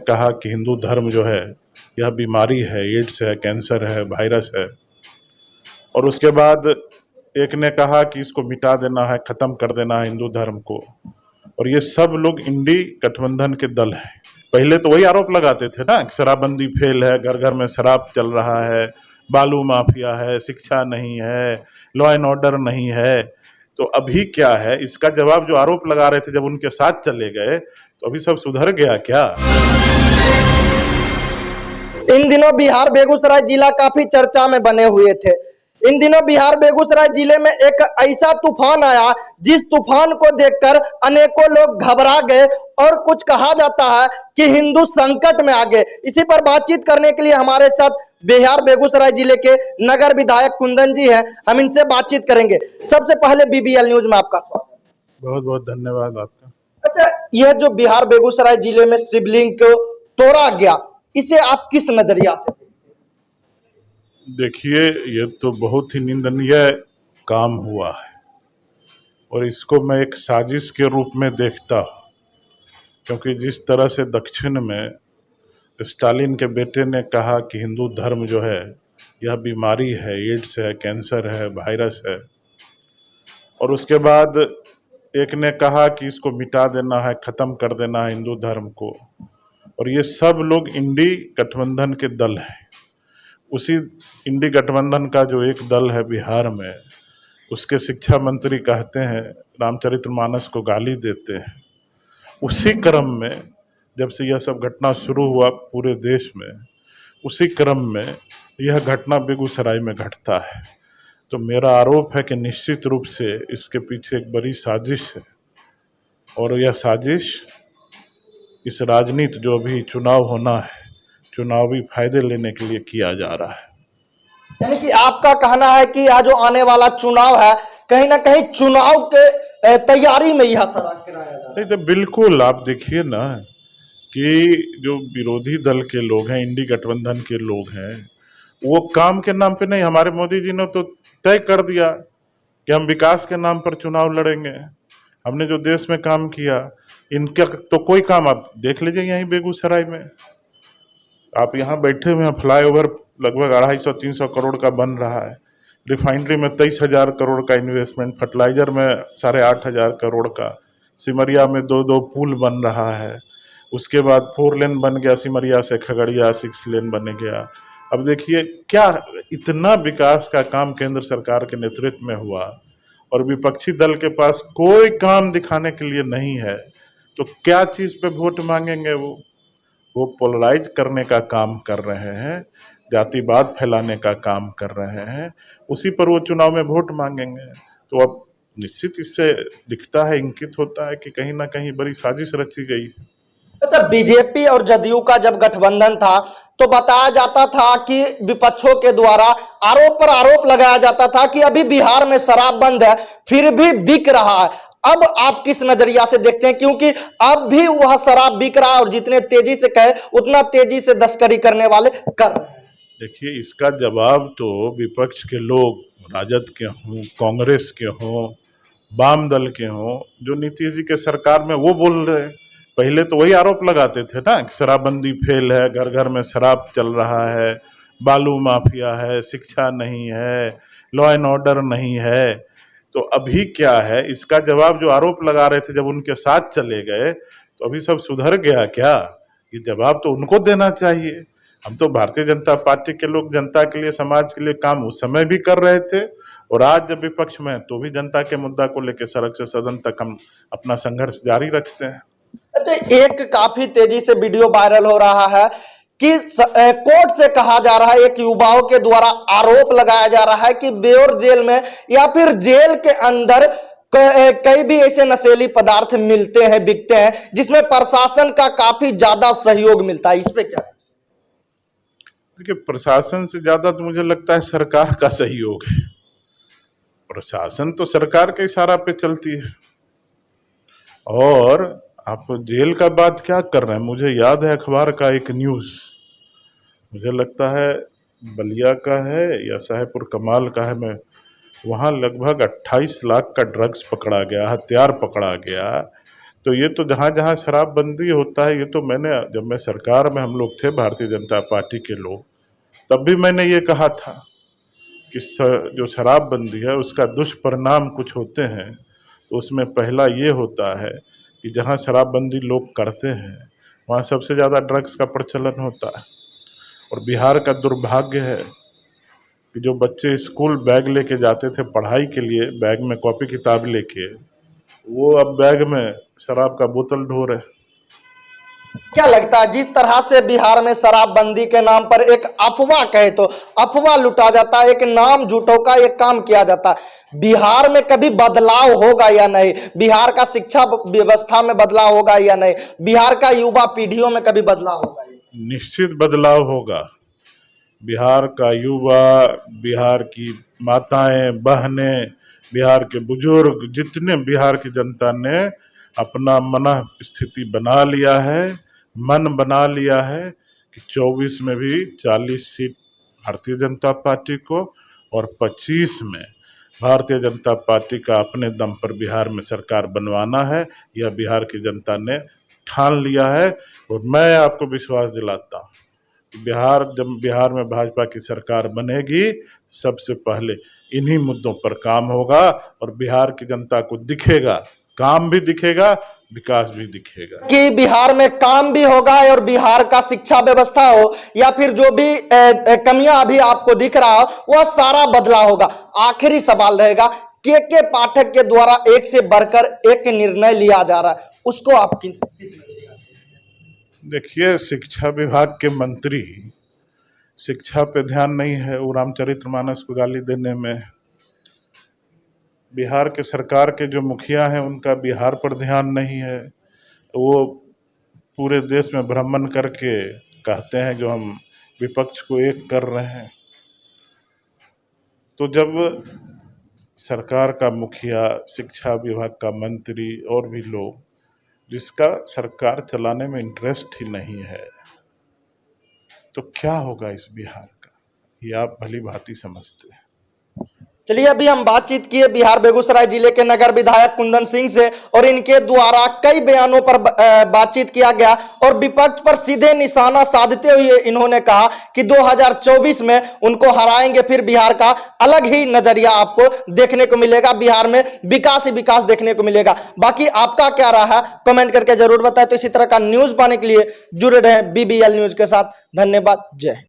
कहा कि हिंदू धर्म जो है यह बीमारी है, एड्स है, कैंसर है, वायरस है। और उसके बाद एक ने कहा कि इसको मिटा देना है, खत्म कर देना है हिंदू धर्म को। और ये सब लोग इंडी गठबंधन के दल हैं। पहले तो वही आरोप लगाते थे ना, शराबबंदी फेल है, घर घर में शराब चल रहा है, बालू माफिया है, शिक्षा नहीं है, लॉ एंड ऑर्डर नहीं है। तो अभी क्या है, इसका जवाब जो आरोप लगा रहे थे जब उनके साथ चले गए, तो अभी सब सुधर गया क्या? इन दिनों बिहार बेगूसराय जिला काफी चर्चा में बने हुए थे। इन दिनों बिहार बेगूसराय जिले में एक ऐसा तूफान आया जिस तूफान को देखकर अनेकों लोग घबरा गए और कुछ कहा जाता है कि हिंदू संकट में आ गए। इसी पर बातचीत करने के लिए हमारे साथ बिहार बेगूसराय जिले के नगर विधायक कुंदन जी हैं। हम इनसे बातचीत करेंगे। सबसे पहले बीबीएल न्यूज में आपका स्वागत। बहुत बहुत धन्यवाद आपका। अच्छा, यह जो बिहार बेगूसराय जिले में शिवलिंग को तोड़ा गया, इसे आप किस नजरिया से? देखिए, ये तो बहुत ही निंदनीय काम हुआ है और इसको मैं एक साजिश के रूप में देखता हूँ, क्योंकि जिस तरह से दक्षिण में स्टालिन के बेटे ने कहा कि हिंदू धर्म जो है यह बीमारी है, एड्स है, कैंसर है, वायरस है। और उसके बाद एक ने कहा कि इसको मिटा देना है, खत्म कर देना है हिंदू धर्म को। और ये सब लोग इंडी गठबंधन के दल हैं। उसी इंडी गठबंधन का जो एक दल है बिहार में, उसके शिक्षा मंत्री कहते हैं, रामचरितमानस को गाली देते हैं। उसी क्रम में जब से यह सब घटना शुरू हुआ पूरे देश में, उसी क्रम में यह घटना बेगूसराय में घटता है। तो मेरा आरोप है कि निश्चित रूप से इसके पीछे एक बड़ी साजिश है और यह साजिश इस राजनीति जो अभी चुनाव होना है, चुनावी फायदे लेने के लिए किया जा रहा है। यानी कि आपका कहना है कि यह जो आने वाला चुनाव है, कहीं ना कहीं चुनाव के तैयारी में यह सारा कराया जा रहा है। नहीं तो बिल्कुल, आप देखिए ना कि जो विरोधी दल के लोग हैं, इंडी गठबंधन के लोग हैं, वो काम के नाम पे नहीं, हमारे मोदी जी ने तो तय कर दिया कि हम विकास के नाम पर चुनाव लड़ेंगे। हमने जो देश में काम किया, इनका तो कोई काम आप देख लीजिए यहीं बेगूसराय में। आप यहाँ बैठे हुए हैं, फ्लाईओवर लगभग 250-300 करोड़ का बन रहा है, रिफाइनरी में 23,000 करोड़ का इन्वेस्टमेंट, फर्टिलाइजर में 8,500 करोड़ का, सिमरिया में 2 पुल बन रहा है, उसके बाद 4 लेन बन गया सिमरिया से खगड़िया, 6 लेन बन गया। अब देखिए क्या इतना विकास का काम केंद्र सरकार के नेतृत्व में हुआ और विपक्षी दल के पास कोई काम दिखाने के लिए नहीं है, तो क्या चीज़ पे वोट मांगेंगे? वो पोलराइज करने का काम कर रहे हैं, जातिवाद फैलाने का काम कर रहे हैं, उसी पर वो चुनाव में वोट मांगेंगे। तो अब निश्चित इससे दिखता है, इंकित होता है कि कहीं ना कहीं बड़ी साजिश रची गई है। अच्छा, बीजेपी और जदयू का जब गठबंधन था तो बताया जाता था कि विपक्षों के द्वारा आरोप पर आरोप लगाया जाता था कि अभी बिहार में शराब बंद है, फिर भी बिक रहा है। अब आप किस नजरिया से देखते हैं, क्योंकि अब भी वह शराब बिक रहा है और जितने तेजी से कहे उतना तेजी से तस्करी करने वाले कर रहे हैं? देखिए, इसका जवाब तो विपक्ष के लोग, राजद के हों, कांग्रेस के हों, वाम दल के हों, जो नीतीश जी के सरकार में, वो बोल रहे हैं। पहले तो वही आरोप लगाते थे ना, शराबबंदी फेल है, घर घर में शराब चल रहा है, बालू माफिया है, शिक्षा नहीं है, लॉ एंड ऑर्डर नहीं है। तो अभी क्या है, इसका जवाब जो आरोप लगा रहे थे जब उनके साथ चले गए, तो अभी सब सुधर गया क्या? ये जवाब तो उनको देना चाहिए। हम तो भारतीय जनता पार्टी के लोग जनता के लिए, समाज के लिए काम उस समय भी कर रहे थे और आज जब विपक्ष में, तो भी जनता के मुद्दा को लेकर सड़क से सदन तक हम अपना संघर्ष जारी रखते हैं। अच्छा, एक काफी तेजी से वीडियो वायरल हो रहा है कि कोर्ट से कहा जा रहा है, एक युवाओं के द्वारा आरोप लगाया जा रहा है कि बेउर जेल में या फिर जेल के अंदर कई भी ऐसे नशीली पदार्थ मिलते हैं, बिकते हैं, जिसमें प्रशासन का काफी ज्यादा सहयोग मिलता है। इस पे क्या? देखिए, प्रशासन से ज्यादा तो मुझे लगता है सरकार का सहयोग है। प्रशासन तो सरकार के इशारा पे चलती है। और आप जेल का बात क्या कर रहे हैं? मुझे याद है अखबार का एक न्यूज़, मुझे लगता है बलिया का है या साहेबपुर कमाल का है, मैं वहाँ लगभग 28 लाख का ड्रग्स पकड़ा गया, हथियार पकड़ा गया। तो ये तो जहाँ जहाँ शराबबंदी होता है, ये तो मैंने, जब मैं सरकार में हम लोग थे भारतीय जनता पार्टी के लोग, तब भी मैंने ये कहा था कि जो शराबबंदी है उसका दुष्परिणाम कुछ होते हैं। तो उसमें पहला ये होता है कि जहाँ शराबबंदी लोग करते हैं वहाँ सबसे ज़्यादा ड्रग्स का प्रचलन होता है। और बिहार का दुर्भाग्य है कि जो बच्चे स्कूल बैग लेके जाते थे पढ़ाई के लिए, बैग में कॉपी किताब लेके, वो अब बैग में शराब का बोतल ढो रहे। क्या लगता है जिस तरह से बिहार में शराबबंदी के नाम पर एक अफवाह कहे तो अफवाह लुटा जाता है, एक नाम झूठों का एक काम किया जाता है, बिहार में कभी बदलाव होगा या नहीं? बिहार का शिक्षा व्यवस्था में बदलाव होगा या नहीं? बिहार का युवा पीढ़ियों में कभी बदलाव होगा? निश्चित बदलाव होगा। बिहार का युवा, बिहार की माताएं बहनें, बिहार के बुजुर्ग, जितने बिहार की जनता ने अपना मन स्थिति बना लिया है, मन बना लिया है कि 24 में भी 40 सीट भारतीय जनता पार्टी को और 25 में भारतीय जनता पार्टी का अपने दम पर बिहार में सरकार बनवाना है। यह बिहार की जनता ने ठान लिया है। और मैं आपको विश्वास दिलाता हूँ कि जब बिहार में भाजपा की सरकार बनेगी, सबसे पहले इन्हीं मुद्दों पर काम होगा और बिहार की जनता को दिखेगा, काम भी दिखेगा, विकास भी दिखेगा कि बिहार में काम भी होगा और बिहार का शिक्षा व्यवस्था हो या फिर जो भी कमियां अभी आपको दिख रहा हो वह सारा बदला होगा। आखिरी सवाल रहेगा, के पाठक के द्वारा एक से बढ़कर एक निर्णय लिया जा रहा है, उसको आप किस देखिए, शिक्षा विभाग के मंत्री शिक्षा पे ध्यान नहीं है, वो रामचरितमानस को गाली देने में। बिहार के सरकार के जो मुखिया हैं उनका बिहार पर ध्यान नहीं है, वो पूरे देश में भ्रमण करके कहते हैं जो हम विपक्ष को एक कर रहे हैं। तो जब सरकार का मुखिया, शिक्षा विभाग का मंत्री और भी लोग जिसका सरकार चलाने में इंटरेस्ट ही नहीं है, तो क्या होगा इस बिहार का, ये आप भली भांति समझते हैं। चलिए, अभी हम बातचीत किए बिहार बेगूसराय जिले के नगर विधायक कुंदन सिंह से और इनके द्वारा कई बयानों पर बातचीत किया गया और विपक्ष पर सीधे निशाना साधते हुए इन्होंने कहा कि 2024 में उनको हराएंगे, फिर बिहार का अलग ही नजरिया आपको देखने को मिलेगा, बिहार में विकास ही विकास देखने को मिलेगा। बाकी आपका क्या रहा है कमेंट करके जरूर बताएं। तो इसी तरह का न्यूज पाने के लिए जुड़े रहें BBL न्यूज के साथ। धन्यवाद, जय हिंद।